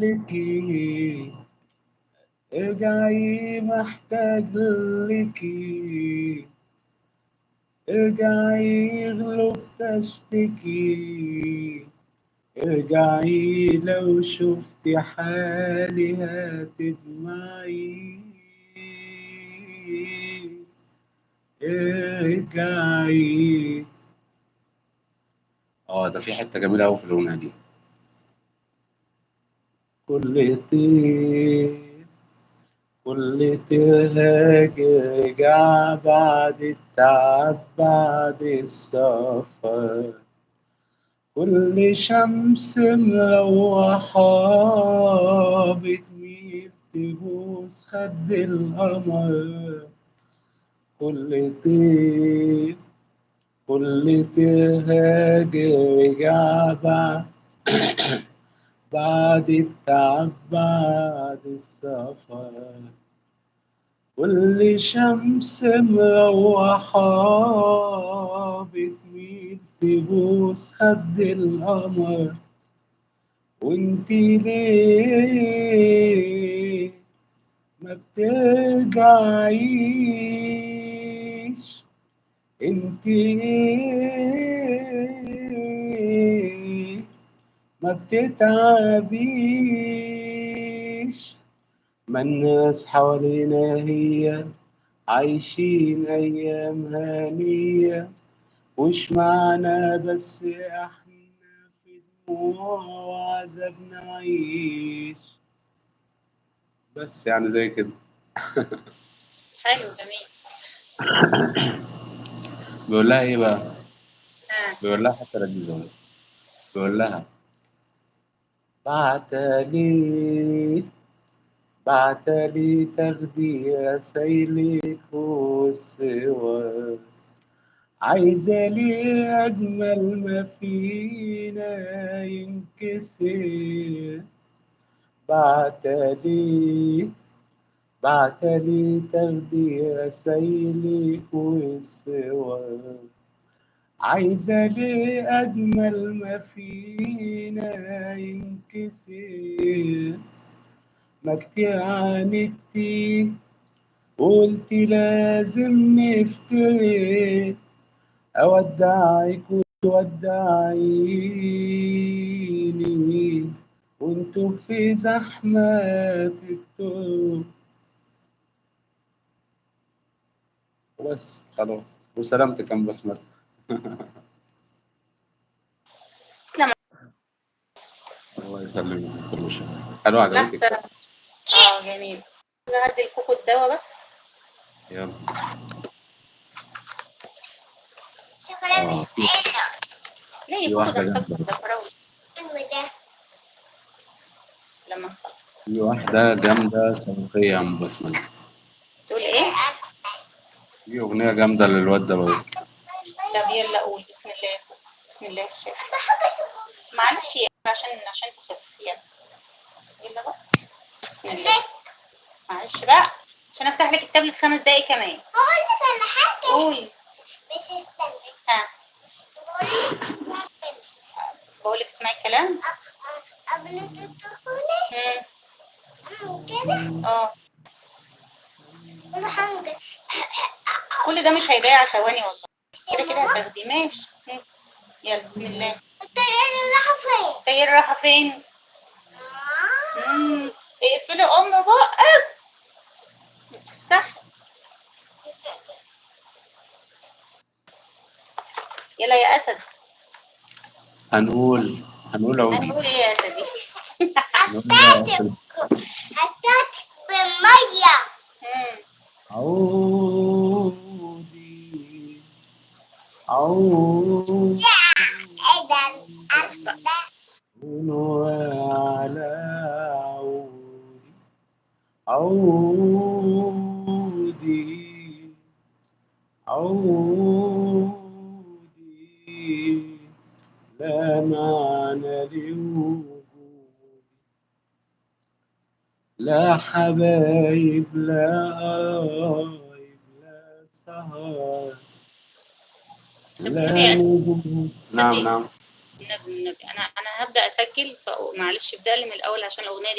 لكي ارجعي محتاج لكي ارجعي غلبت اشتكي ارجعي لو شفتي حالي هتدمعي ارجعي. ده في حتة جميلة أوي في الأغنية دي. كل طير كل تهاج رجع بعد التعب بعد السفر كل شمس مروحة بتميل تبوس خد القمر كل طير كل تهاج رجع بعد التعب بعد السفر كل شمس مروحة بتميل تبوس خد القمر وانتي ليه ما بترجعيش انتي ليه ما بتتعبيش ما الناس حوالينا هي عايشين أيام هانية وش معنا بس احنا في دموع وعذاب نعيش بس يعني زي كده. حلو جميل. بيقول لها ايه بقى؟ بيقول لها حتى لذيذة بيقول لها بعتلي تاخدي رسايلك والصور عايزة ليه أجمل ما فينا ينكسر بعتلي تاخدي رسايلك والصور عايزة ليه أجمل ما فينا ينكسر ما كتير عاندتي قلت لازم نفترق أودعك وتودعيني وانتوا في زحمة الطرق بس خلاص وسلامتك كم بسمة. تسلم. الله يسلمك كل شيء حلو عجبتك لحظة. جميل. هدي الكوكو الدواء بس. يلا ليه في كوكو ده واحدة مسكر جامدة ده فراولة. لما نخلص. في واحدة جامدة صوتية يا أم بسمة تقول ايه؟ في أغنية جامدة للواد ده بقول طب يلا قول بسم الله. بسم الله الشافي. معلش عشان تخف يلا. يلا بقى. بسم الله. معلش بقى عشان افتح لك التابلت 5 دقايق كمان. بقول لك على حاجه. قولي. مش استنى. بقول لك اسمعي الكلام. قبل تدخلي. كده. كل ده مش هيضيع ثواني والله. كده كده هتاخدي ماشي. يلا بسم الله. الطيارة رايحة فين؟ الطيارة رايحة فين؟ اقفلي بقك. صح. يلا يا اسد. هنقول هنقول ايه يا اسدي؟ هنقول حطيت بالمية. عودي عودي وعلى عودي عودي لا معنى لوجودي لا حبايب لا قرايب لا سهر لا النبي يا نجوم. نعم اسدي. النبي انا هبدأ اسجل، فمعلش ابدأ لي من الاول عشان الاغنية دي